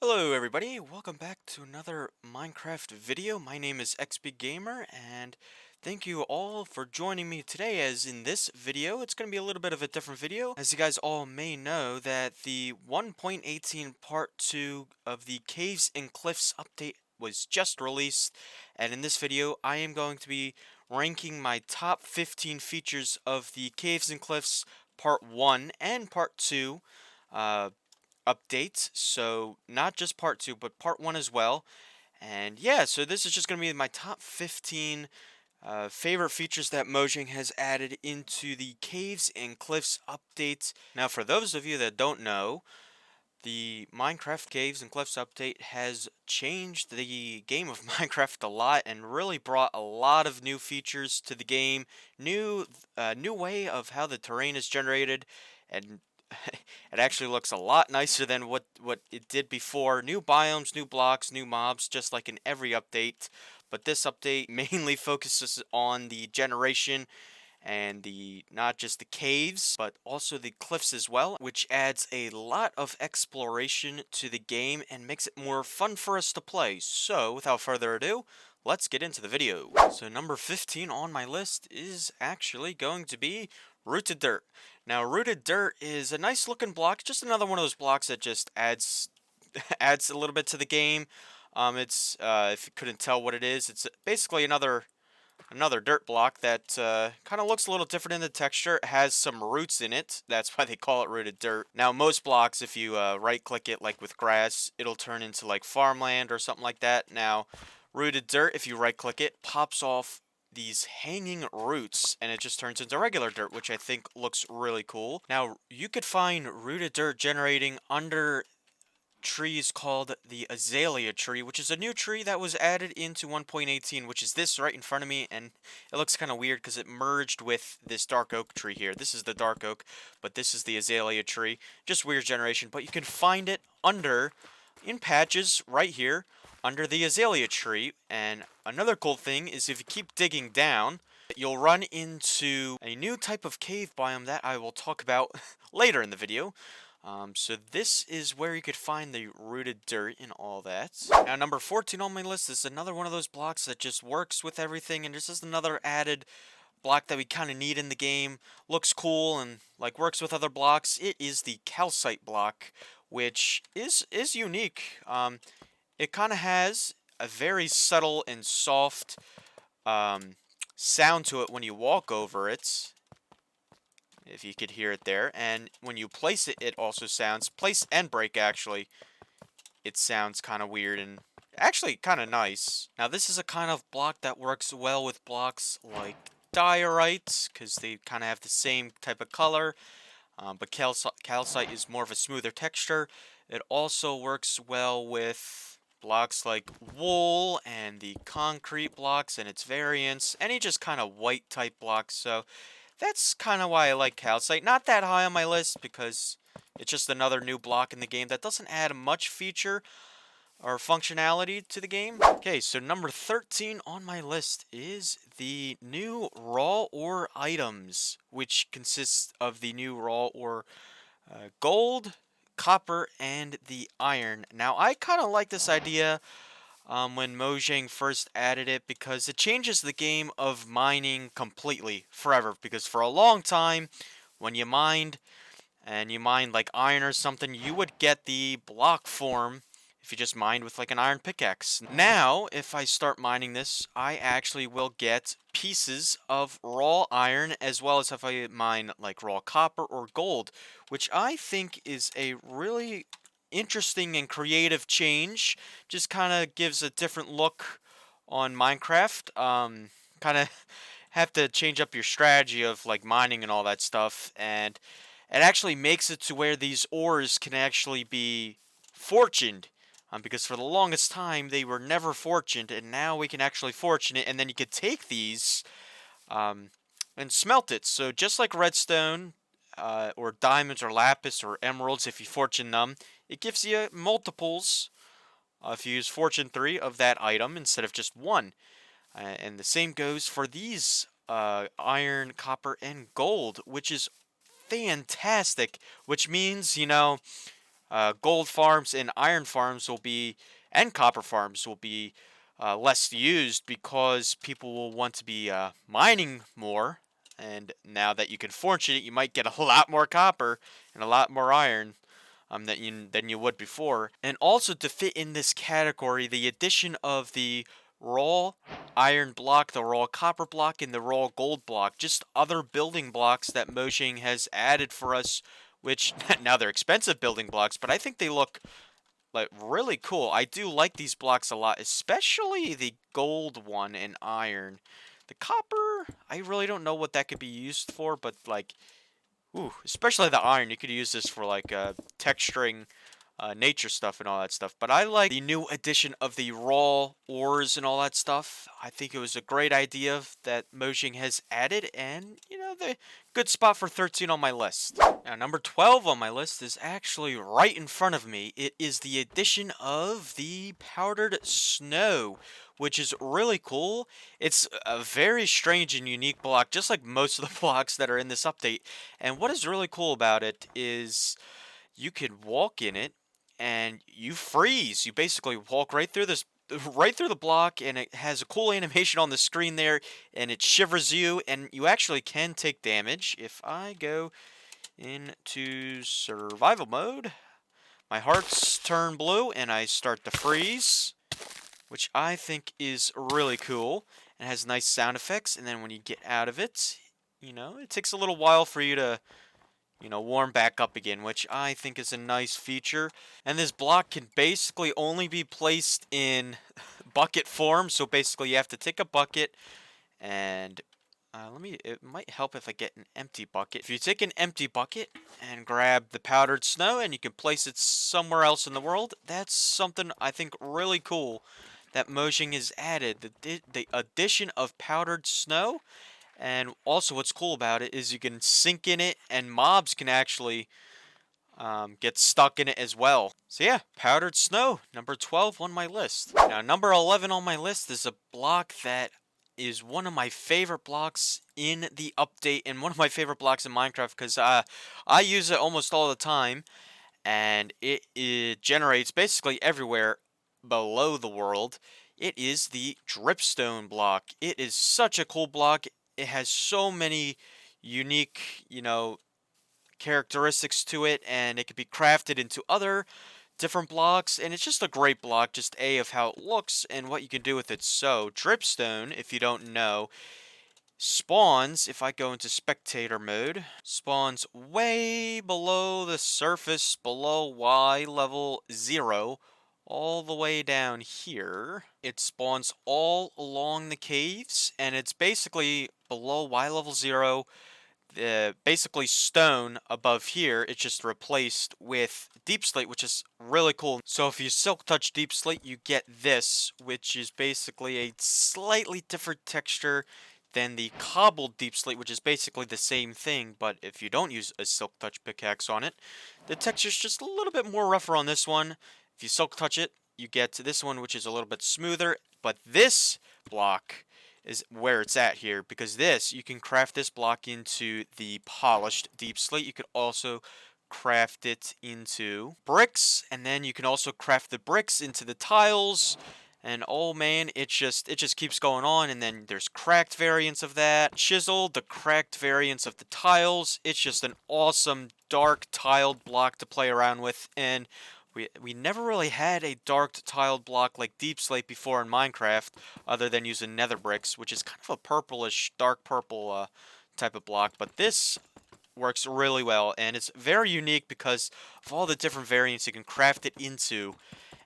Hello everybody, welcome back to another Minecraft video. My name is XBGamer and thank you all for joining me today. As in this video, it's going to be a little bit of a different video. As you guys all may know, that the 1.18 part 2 of the Caves and Cliffs update was just released, and in this video I am going to be ranking my top 15 features of the Caves and Cliffs part 1 and part 2 updates. So not just part 2, but part 1 as well. And yeah, so this is just going to be my top 15 favorite features that Mojang has added into the Caves and Cliffs update. Now, for those of you that don't know, the Minecraft Caves and Cliffs update has changed the game of Minecraft a lot and really brought a lot of new features to the game. New way of how the terrain is generated, and it actually looks a lot nicer than what it did before. New biomes, new blocks, new mobs, just like in every update. But this update mainly focuses on the generation and the not just the caves, but also the cliffs as well, which adds a lot of exploration to the game and makes it more fun for us to play. So, without further ado, let's get into the video. So, number 15 on my list is actually going to be Rooted Dirt. Now, Rooted Dirt is a nice looking block, just another one of those blocks that just adds adds a little bit to the game. It's if you couldn't tell what it is, it's basically another dirt block that kind of looks a little different in the texture. It has some roots in it. That's why they call it rooted dirt. Now, most blocks, if you right-click it, like with grass, it'll turn into like farmland or something like that. Now, rooted dirt, if you right-click it, pops off these hanging roots, and it just turns into regular dirt, which I think looks really cool. Now, you could find rooted dirt generating under trees called the azalea tree, which is a new tree that was added into 1.18, which is this right in front of me, and it looks kind of weird because it merged with this dark oak tree here. This is the dark oak, but this is the azalea tree. Just weird generation, but you can find it in patches right here, under the azalea tree. And another cool thing is if you keep digging down, you'll run into a new type of cave biome that I will talk about later in the video. So this is where you could find the rooted dirt and all that. Now, number 14 on my list is another one of those blocks that just works with everything, and this is another added block that we kind of need in the game. Looks cool and like works with other blocks. It is the calcite block, which is unique. It kind of has a very subtle and soft um, sound to it when you walk over it, if you could hear it there. And when you place it, it also sounds, place and break actually, it sounds kind of weird and actually kind of nice. Now, this is a kind of block that works well with blocks like diorite, because they kind of have the same type of color, but calcite is more of a smoother texture. It also works well with blocks like wool and the concrete blocks and its variants, any just kind of white type blocks. So that's kind of why I like calcite. Not that high on my list because it's just another new block in the game that doesn't add much feature or functionality to the game. Okay, so number 13 on my list is the new raw ore items, which consists of the new raw ore gold, copper, and the iron. Now, I kind of like this idea when Mojang first added it, because it changes the game of mining completely, forever. Because for a long time, when you mined, and you mined like iron or something, you would get the block form if you just mined with like an iron pickaxe. Now, if I start mining this, I actually will get pieces of raw iron, as well as if I mine like raw copper or gold, which I think is a really interesting and creative change. Just kind of gives a different look on Minecraft. Kind of have to change up your strategy of like mining and all that stuff, and it actually makes it to where these ores can actually be fortuned. Because for the longest time they were never fortuned, and now we can actually fortune it, and then you could take these um, and smelt it. So just like redstone, or diamonds, or lapis, or emeralds, if you fortune them, it gives you multiples if you use fortune 3 of that item instead of just one. And the same goes for these iron, copper, and gold, which is fantastic. Which means, gold farms and iron farms will be, and copper farms will be less used because people will want to be mining more. And now that you can fortune it, you might get a lot more copper and a lot more iron than you would before. And also to fit in this category, the addition of the raw iron block, the raw copper block, and the raw gold block, just other building blocks that Mojang has added for us, which now they're expensive building blocks, but I think they look like really cool. I do like these blocks a lot, especially the gold one and iron. The copper, I really don't know what that could be used for, but like, ooh, especially the iron. You could use this for like texturing nature stuff and all that stuff. But I like the new addition of the raw ores and all that stuff. I think it was a great idea that Mojang has added, and you know, the good spot for 13 on my list. Now, number 12 on my list is actually right in front of me. It is the addition of the powdered snow, which is really cool. It's a very strange and unique block, just like most of the blocks that are in this update. And what is really cool about it is you can walk in it and you freeze. You basically walk right through the block, and it has a cool animation on the screen there, and it shivers you, and you actually can take damage. If I go into survival mode, my hearts turn blue and I start to freeze, which I think is really cool and has nice sound effects. And then when you get out of it, you know, it takes a little while for you to, you know, warm back up again, which I think is a nice feature. And this block can basically only be placed in bucket form, so basically you have to take a bucket and it might help if I get an empty bucket. If you take an empty bucket and grab the powdered snow and you can place it somewhere else in the world, that's something I think really cool that Mojang has added. The addition of powdered snow, and also what's cool about it is you can sink in it and mobs can actually get stuck in it as well. So yeah, powdered snow, number 12 on my list. Now, number 11 on my list is a block that is one of my favorite blocks in the update and one of my favorite blocks in Minecraft because I use it almost all the time, and it generates basically everywhere below the world. It is the Dripstone block. It is such a cool block. It has so many unique, you know, characteristics to it, and it can be crafted into other different blocks, and it's just a great block, just of how it looks and what you can do with it. So Dripstone, if you don't know, spawns, if I go into spectator mode, spawns way below the surface, below Y level 0, all the way down here. It spawns all along the caves, and it's basically below Y level 0, basically stone above here. It's just replaced with Deepslate, which is really cool. So if you silk touch Deepslate, you get this, which is basically a slightly different texture than the cobbled Deepslate, which is basically the same thing. But if you don't use a silk touch pickaxe on it, the texture's just a little bit more rougher on this one. If you silk touch it, you get to this one, which is a little bit smoother. But this block is where it's at here, because this, you can craft this block into the polished Deepslate. You could also craft it into bricks, and then you can also craft the bricks into the tiles. And oh man, it just keeps going on. And then there's cracked variants of that, chiseled, the cracked variants of the tiles. It's just an awesome dark tiled block to play around with, and we never really had a dark tiled block like Deepslate before in Minecraft, other than using nether bricks, which is kind of a purplish, dark purple type of block. But this works really well, and it's very unique because of all the different variants you can craft it into,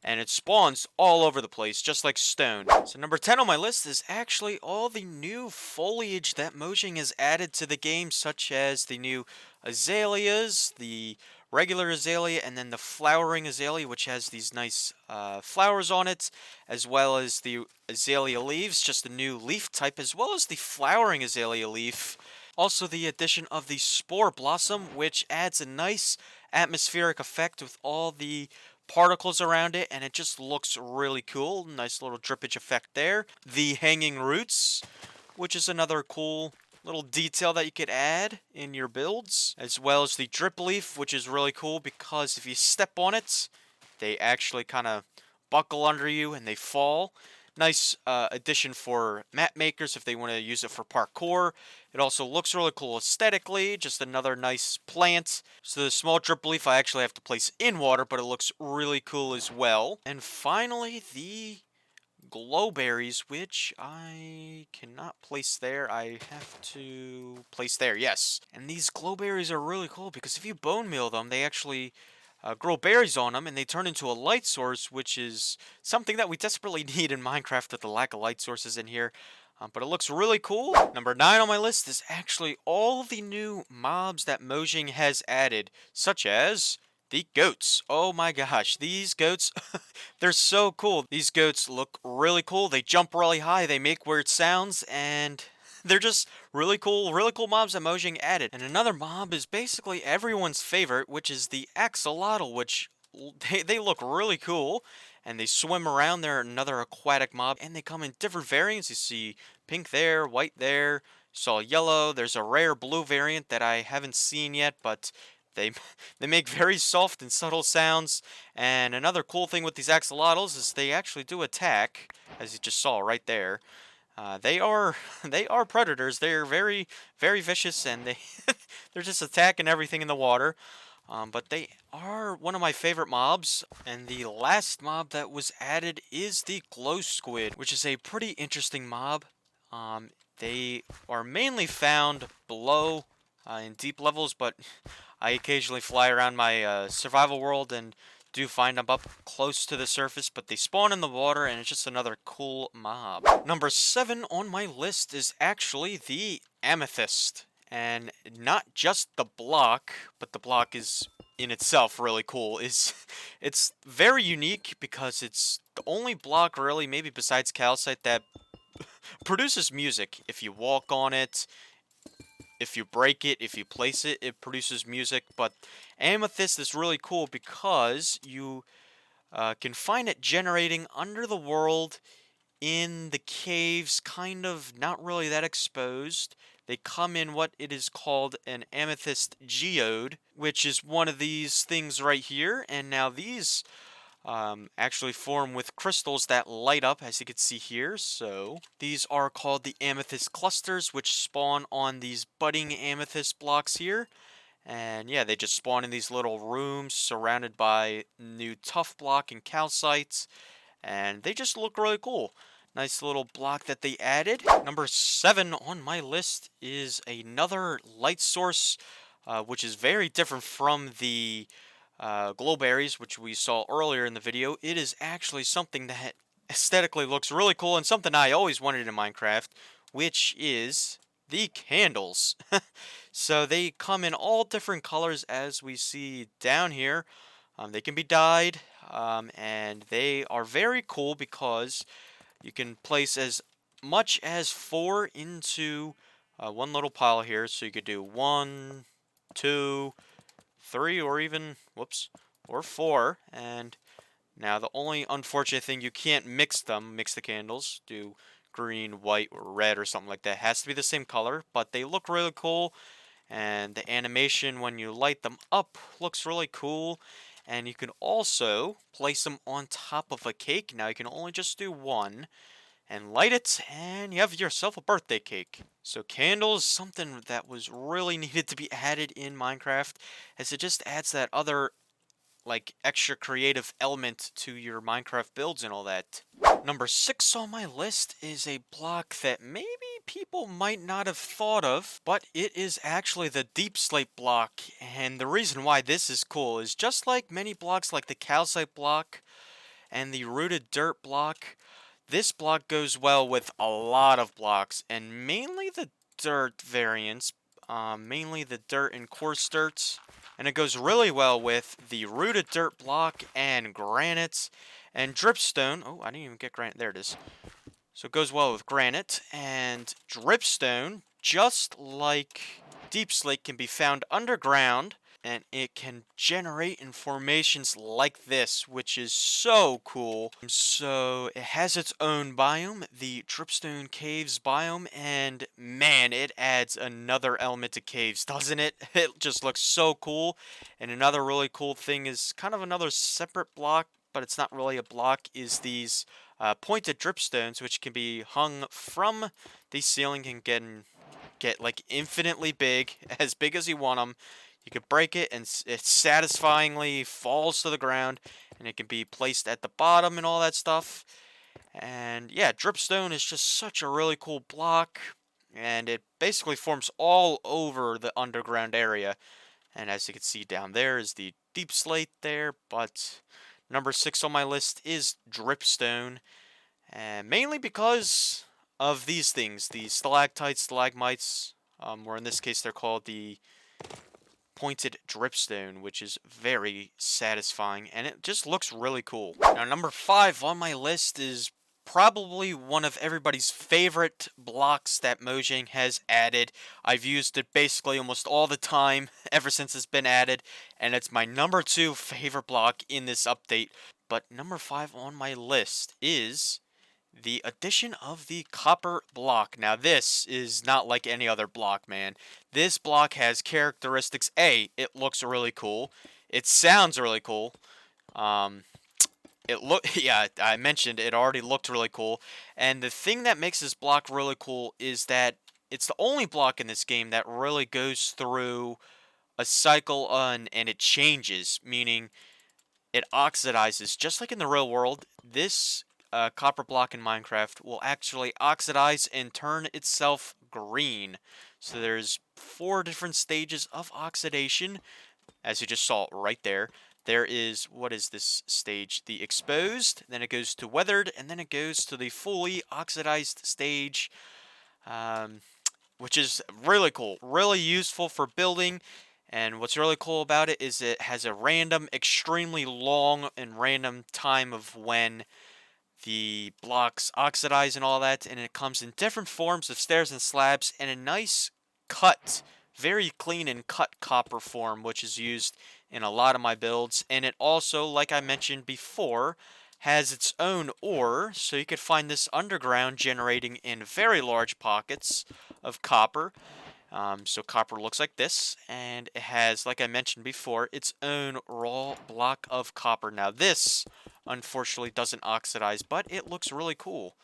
and it spawns all over the place, just like stone. So number 10 on my list is actually all the new foliage that Mojang has added to the game, such as the new azaleas, the regular azalea, and then the flowering azalea, which has these nice flowers on it, as well as the azalea leaves, just a new leaf type, as well as the flowering azalea leaf. Also, the addition of the spore blossom, which adds a nice atmospheric effect with all the particles around it, and it just looks really cool. Nice little drippage effect there. The hanging roots, which is another cool little detail that you could add in your builds, as well as the drip leaf, which is really cool because if you step on it, they actually kind of buckle under you and they fall. Nice addition for map makers if they want to use it for parkour. It also looks really cool aesthetically, just another nice plant. So the small drip leaf I actually have to place in water, but it looks really cool as well. And finally, the glowberries, which I cannot place there. I have to place there, yes. And these glowberries are really cool because if you bone meal them, they actually grow berries on them and they turn into a light source, which is something that we desperately need in Minecraft with the lack of light sources in here. But it looks really cool. Number 9 on my list is actually all of the new mobs that Mojang has added, such as the goats. Oh my gosh, these goats, they're so cool. These goats look really cool. They jump really high, they make weird sounds, and they're just really cool mobs that Mojang added. And another mob is basically everyone's favorite, which is the axolotl, which they look really cool. And they swim around. They're another aquatic mob, and they come in different variants. You see pink there, white there, saw yellow. There's a rare blue variant that I haven't seen yet, but they they make very soft and subtle sounds. And another cool thing with these axolotls is they actually do attack, as you just saw right there. They are they are predators. They're very vicious, and they're just attacking everything in the water. But they are one of my favorite mobs, and the last mob that was added is the glow squid, which is a pretty interesting mob. They are mainly found below in deep levels, but I occasionally fly around my survival world and do find them up close to the surface, but they spawn in the water, and it's just another cool mob. Number 7 on my list is actually the Amethyst. And not just the block, but the block is in itself really cool. It's very unique because it's the only block really, maybe besides Calcite, that produces music. If you walk on it, if you break it, if you place it, it produces music. But Amethyst is really cool because you can find it generating under the world in the caves, kind of not really that exposed. They come in what it is called an amethyst geode, which is one of these things right here. And now these actually form with crystals that light up, as you can see here. So these are called the amethyst clusters, which spawn on these budding amethyst blocks here. And yeah, they just spawn in these little rooms surrounded by new tough block and calcite. And they just look really cool. Nice little block that they added. Number 7 on my list is another light source, which is very different from the glowberries, which we saw earlier in the video. It is actually something that aesthetically looks really cool and something I always wanted in Minecraft, which is the candles. So they come in all different colors as we see down here. They can be dyed, and they are very cool because you can place as much as 4 into one little pile here. So you could do 1, 2, 3, or even, whoops, or 4. And now the only unfortunate thing, you can't mix the candles, do green, white, or red, or something like that. It has to be the same color, but they look really cool. And the animation when you light them up looks really cool. And you can also place them on top of a cake. Now you can only just do 1 and light it, and you have yourself a birthday cake. So candles, something that was really needed to be added in Minecraft, as it just adds that other, like, extra creative element to your Minecraft builds and all that. Number 6 on my list is a block that maybe people might not have thought of, but it is actually the Deepslate block. And the reason why this is cool is just like many blocks like the Calcite block and the rooted dirt block, this block goes well with a lot of blocks, and mainly the dirt variants, mainly the dirt and coarse dirt. And it goes really well with the rooted dirt block and granite and dripstone. Oh, I didn't even get granite. There it is. So it goes well with granite and dripstone, just like Deepslate can be found underground. and it can generate in formations like this, which is so cool. So it has its own biome, the Dripstone Caves biome, and man, it adds another element to caves, doesn't it? It just looks so cool. And another really cool thing is kind of another separate block, but it's not really a block, is these pointed dripstones, which can be hung from the ceiling and get like infinitely big, as big as you want them. You can break it, and it satisfyingly falls to the ground, and it can be placed at the bottom and all that stuff. And yeah, dripstone is just such a really cool block, and it basically forms all over the underground area. And as you can see down there is the Deepslate there, but number 6 on my list is dripstone, and mainly because of these things, the stalactites, stalagmites, or in this case they're called the pointed dripstone, which is very satisfying, and it just looks really cool. Now, number 5 on my list is probably one of everybody's favorite blocks that Mojang has added. I've used it basically almost all the time ever since it's been added, and it's my number 2 favorite block in this update. But number 5 on my list is the addition of the copper block. Now, this is not like any other block, man. This block has characteristics. A, it looks really cool. It sounds really cool. Um, yeah, I mentioned it already looked really cool. And the thing that makes this block really cool is that it's the only block in this game that really goes through a cycle and it changes, meaning it oxidizes. Just like in the real world, this copper block in Minecraft will actually oxidize and turn itself green. So there's 4 different stages of oxidation, as you just saw right there. There is, what is this stage? The exposed, then it goes to weathered, and then it goes to the fully oxidized stage, um, which is really cool, really useful for building. And what's really cool about it is it has a random, extremely long and random time of when the blocks oxidize and all that, and it comes in different forms of stairs and slabs, and a nice cut, very clean and cut copper form, which is used in a lot of my builds. And it also, like I mentioned before, has its own ore, so you could find this underground generating in very large pockets of copper. So copper looks like this, and it has, like I mentioned before, its own raw block of copper. Now this, unfortunately, doesn't oxidize, but it looks really cool.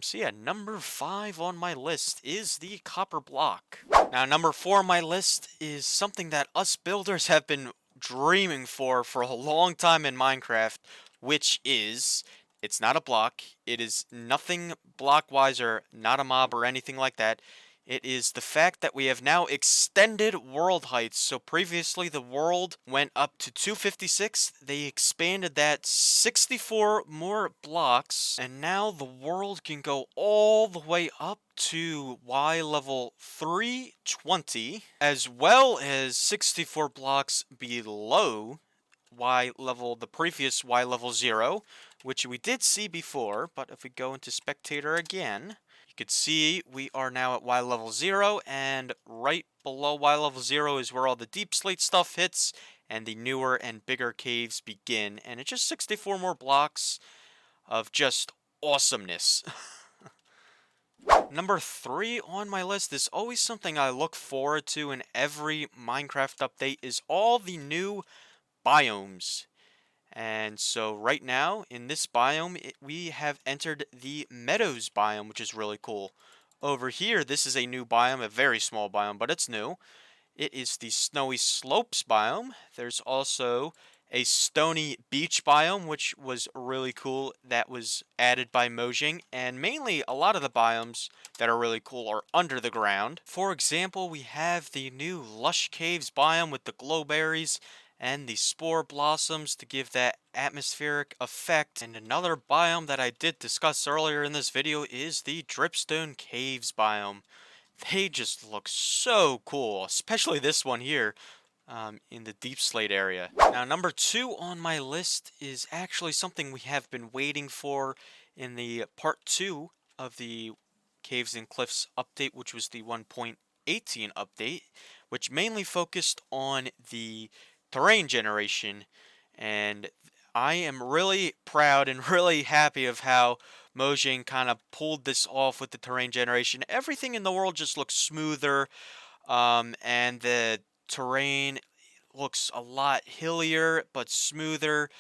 So yeah, number 5 on my list is the copper block. Now, number 4 on my list is something that us builders have been dreaming for a long time in Minecraft, which is, it's not a block, it is nothing block-wise or not a mob or anything like that. It is the fact that we have now extended world heights. So previously the world went up to 256. They expanded that 64 more blocks. And now the world can go all the way up to Y level 320. As well as 64 blocks below the previous Y level 0. Which we did see before. But if we go into spectator again, you can see we are now at Y level 0, and right below Y level 0 is where all the Deepslate stuff hits, and the newer and bigger caves begin. And it's just 64 more blocks of just awesomeness. Number 3 on my list is always something I look forward to in every Minecraft update, is all the new biomes. And so right now, in this biome, we have entered the Meadows biome, which is really cool. Over here, this is a new biome, a very small biome, but it's new. It is the Snowy Slopes biome. There's also a Stony Beach biome, which was really cool, that was added by Mojang. And mainly, a lot of the biomes that are really cool are under the ground. For example, we have the new Lush Caves biome with the glowberries and the spore blossoms to give that atmospheric effect. And another biome that I did discuss earlier in this video is the Dripstone Caves biome. They just look so cool, especially this one here in the Deepslate area. Now, number 2 on my list is actually something we have been waiting for in the part 2 of the Caves and Cliffs update, which was the 1.0 18 update, which mainly focused on the terrain generation, and I am really proud and really happy of how Mojang kind of pulled this off with the terrain generation. Everything in the world just looks smoother, and the terrain looks a lot hillier but smoother.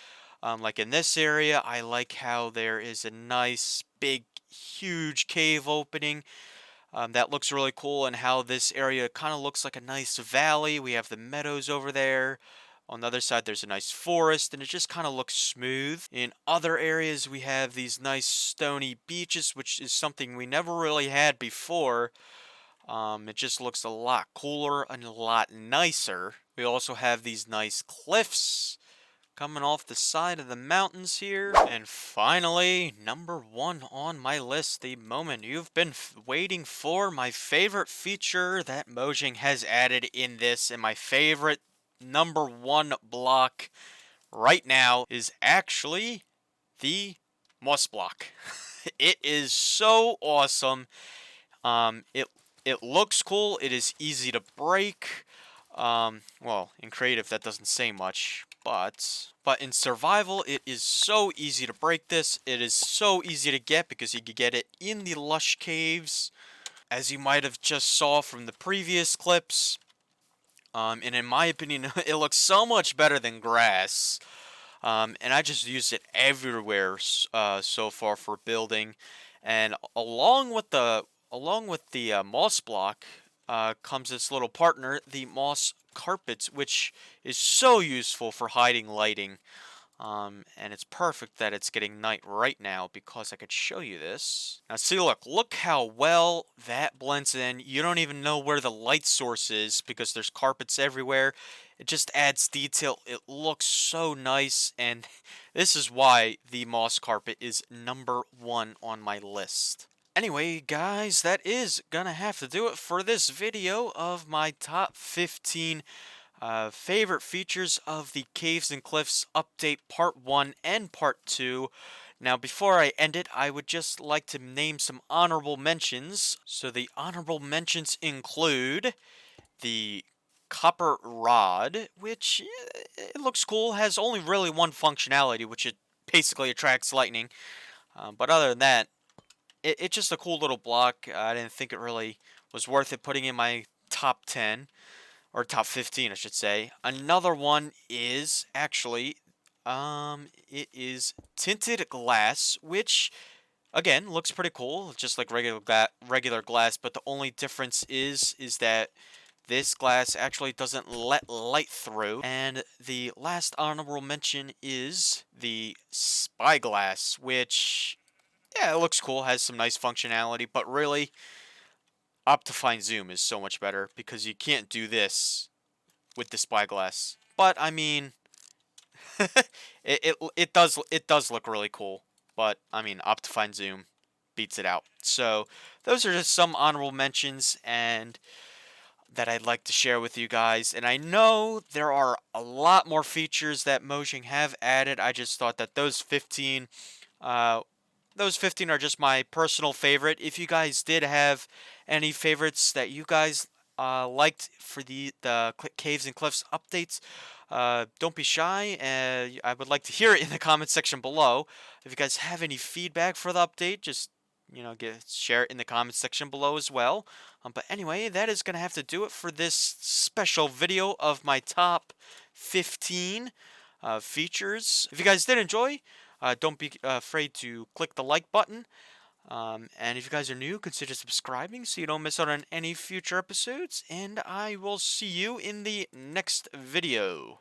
Like in this area, I like how there is a nice, big, huge cave opening. That looks really cool, and how this area kind of looks like a nice valley. We have the meadows over there. On the other side, there's a nice forest, and it just kind of looks smooth. In other areas, we have these nice stony beaches, which is something we never really had before. It just looks a lot cooler and a lot nicer. We also have these nice cliffs coming off the side of the mountains here. And finally, number one on my list, the moment you've been waiting for, my favorite feature that Mojang has added in this, and my favorite number one block right now is actually the moss block. It is so awesome. It looks cool. It is easy to break. Well, in creative that doesn't say much, but in survival it is so easy to break this. It is so easy to get because you can get it in the lush caves, as you might have just saw from the previous clips. And in my opinion, it looks so much better than grass. And I just use it everywhere so far for building. And along with the moss block comes this little partner, the moss carpets, which is so useful for hiding lighting. And it's perfect that it's getting night right now because I could show you this. Now see, look how well that blends in. You don't even know where the light source is because there's carpets everywhere. It just adds detail. It looks so nice, and this is why the moss carpet is number one on my list. Anyway, guys, that is gonna have to do it for this video of my top 15 favorite features of the Caves and Cliffs update part 1 and part 2. Now, before I end it, I would just like to name some honorable mentions. So the honorable mentions include the copper rod, which it looks cool, has only really one functionality, which it basically attracts lightning. But other than that, it's just a cool little block. I didn't think it really was worth it putting in my top 10. Or top 15, I should say. Another one is actually, it is tinted glass, which, again, looks pretty cool, just like regular glass, but the only difference is that this glass actually doesn't let light through. And the last honorable mention is the spyglass, which, yeah, it looks cool, has some nice functionality, but really, Optifine Zoom is so much better because you can't do this with the spyglass. But I mean, it does look really cool. But I mean, Optifine Zoom beats it out. So those are just some honorable mentions and that I'd like to share with you guys. And I know there are a lot more features that Mojang have added. I just thought that those 15 are just my personal favorite. If you guys did have any favorites that you guys liked for the Caves and Cliffs updates, don't be shy. I would like to hear it in the comment section below. If you guys have any feedback for the update, just share it in the comment section below as well. But anyway, that is going to have to do it for this special video of my top 15 features. If you guys did enjoy, don't be afraid to click the like button. And if you guys are new, consider subscribing so you don't miss out on any future episodes. And I will see you in the next video.